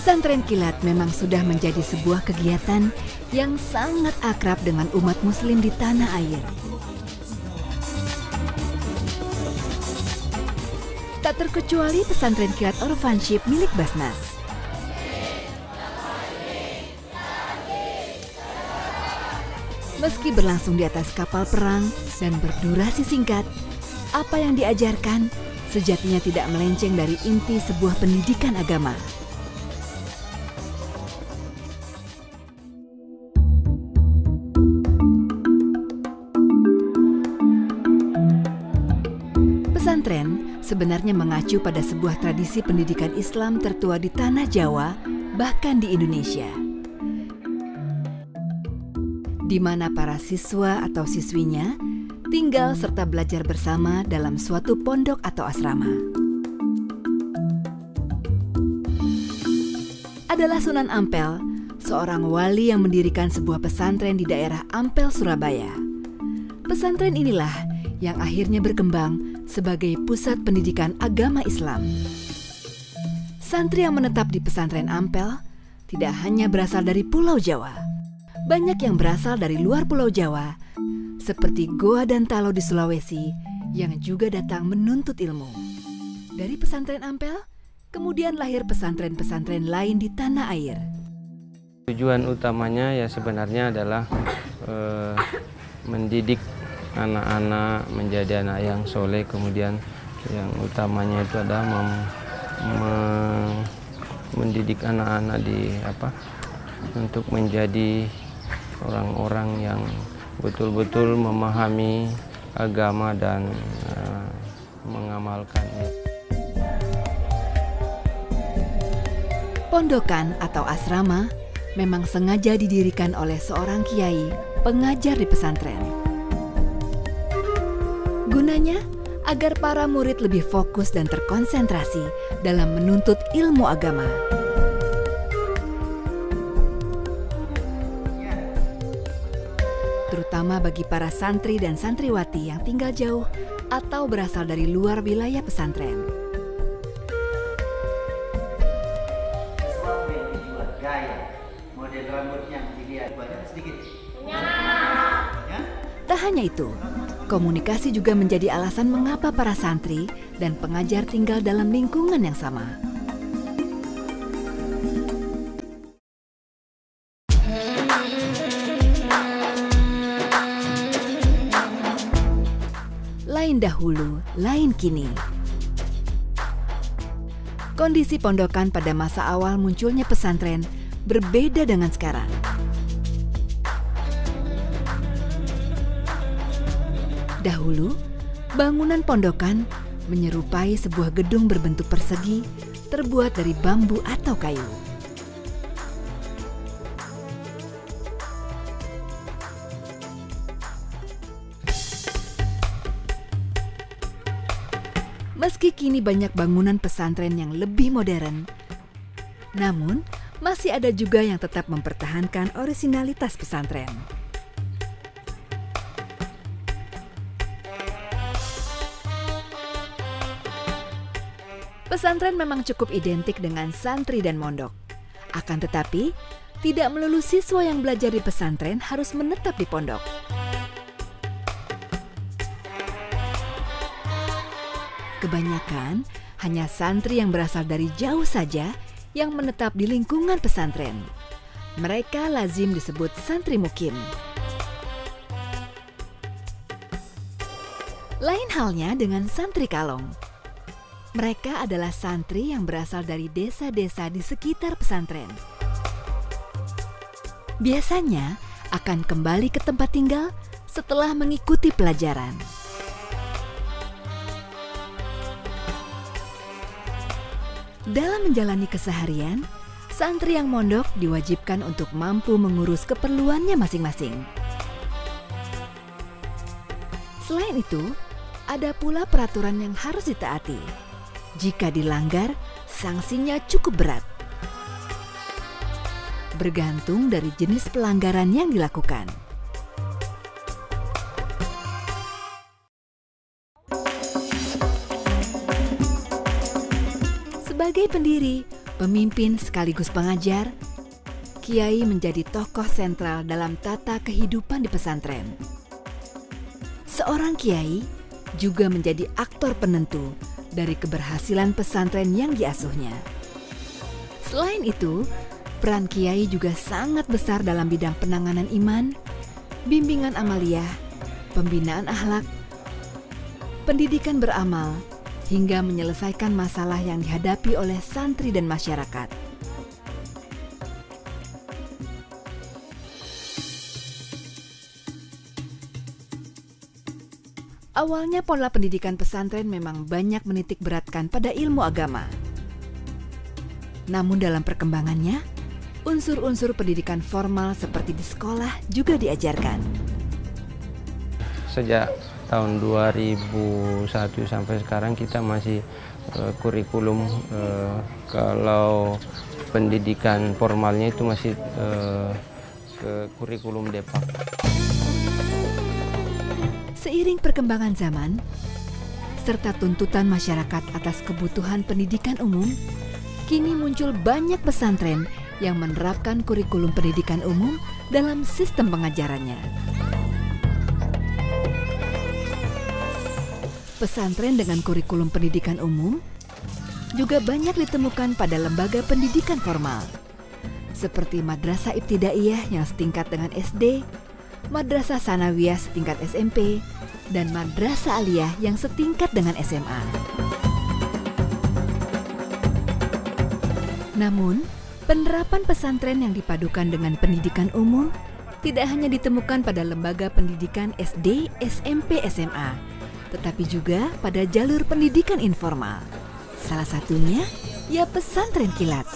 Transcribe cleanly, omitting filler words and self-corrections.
Pesantren kilat memang sudah menjadi sebuah kegiatan yang sangat akrab dengan umat muslim di tanah air. Tak terkecuali pesantren kilat orphanship milik Basnas. Meski berlangsung di atas kapal perang dan berdurasi singkat, apa yang diajarkan sejatinya tidak melenceng dari inti sebuah pendidikan agama. Pesantren sebenarnya mengacu pada sebuah tradisi pendidikan Islam tertua di tanah Jawa, bahkan di Indonesia, di mana para siswa atau siswinya tinggal serta belajar bersama dalam suatu pondok atau asrama. Adalah Sunan Ampel, seorang wali yang mendirikan sebuah pesantren di daerah Ampel, Surabaya. Pesantren inilah yang akhirnya berkembang sebagai pusat pendidikan agama Islam. Santri yang menetap di pesantren Ampel tidak hanya berasal dari Pulau Jawa. Banyak yang berasal dari luar Pulau Jawa, seperti Goa dan Talo di Sulawesi, yang juga datang menuntut ilmu. Dari pesantren Ampel, kemudian lahir pesantren-pesantren lain di tanah air. Tujuan utamanya ya sebenarnya adalah mendidik anak-anak menjadi anak yang soleh, kemudian yang utamanya itu adalah mendidik anak-anak untuk menjadi orang-orang yang betul-betul memahami agama dan mengamalkannya. Pondokan atau asrama memang sengaja didirikan oleh seorang kiai pengajar di pesantren. Gunanya agar para murid lebih fokus dan terkonsentrasi dalam menuntut ilmu agama. Terutama bagi para santri dan santriwati yang tinggal jauh atau berasal dari luar wilayah pesantren. Model rambutnya dilihat sedikit. Tak hanya itu, komunikasi juga menjadi alasan mengapa para santri dan pengajar tinggal dalam lingkungan yang sama. Lain dahulu, lain kini. Kondisi pondokan pada masa awal munculnya pesantren berbeda dengan sekarang. Dahulu, bangunan pondokan menyerupai sebuah gedung berbentuk persegi terbuat dari bambu atau kayu. Meski kini banyak bangunan pesantren yang lebih modern, namun masih ada juga yang tetap mempertahankan orisinalitas pesantren. Pesantren memang cukup identik dengan santri dan mondok. Akan tetapi, tidak melulu siswa yang belajar di pesantren harus menetap di pondok. Kebanyakan hanya santri yang berasal dari jauh saja yang menetap di lingkungan pesantren. Mereka lazim disebut santri mukim. Lain halnya dengan santri kalong. Mereka adalah santri yang berasal dari desa-desa di sekitar pesantren. Biasanya akan kembali ke tempat tinggal setelah mengikuti pelajaran. Dalam menjalani keseharian, santri yang mondok diwajibkan untuk mampu mengurus keperluannya masing-masing. Selain itu, ada pula peraturan yang harus ditaati. Jika dilanggar, sanksinya cukup berat. Bergantung dari jenis pelanggaran yang dilakukan. Sebagai pendiri, Pemimpin sekaligus pengajar, kiai menjadi tokoh sentral dalam tata kehidupan di pesantren. Seorang kiai juga menjadi aktor penentu dari keberhasilan pesantren yang diasuhnya. Selain itu, peran kiai juga sangat besar dalam bidang penanganan iman, bimbingan amaliyah, pembinaan akhlak, pendidikan beramal, hingga menyelesaikan masalah yang dihadapi oleh santri dan masyarakat. Awalnya pola pendidikan pesantren memang banyak menitik beratkan pada ilmu agama. Namun dalam perkembangannya, unsur-unsur pendidikan formal seperti di sekolah juga diajarkan. Sejak tahun 2001 sampai sekarang kita masih kurikulum kalau pendidikan formalnya itu masih ke kurikulum Depak. Seiring perkembangan zaman serta tuntutan masyarakat atas kebutuhan pendidikan umum, kini muncul banyak pesantren yang menerapkan kurikulum pendidikan umum dalam sistem pengajarannya. Pesantren dengan kurikulum pendidikan umum juga banyak ditemukan pada lembaga pendidikan formal, seperti Madrasah Ibtidaiyah yang setingkat dengan SD, Madrasah Sanawiyah setingkat SMP, dan Madrasah Aliyah yang setingkat dengan SMA. Namun, penerapan pesantren yang dipadukan dengan pendidikan umum tidak hanya ditemukan pada lembaga pendidikan SD, SMP, SMA, tetapi juga pada jalur pendidikan informal. Salah satunya, ya pesantren kilat.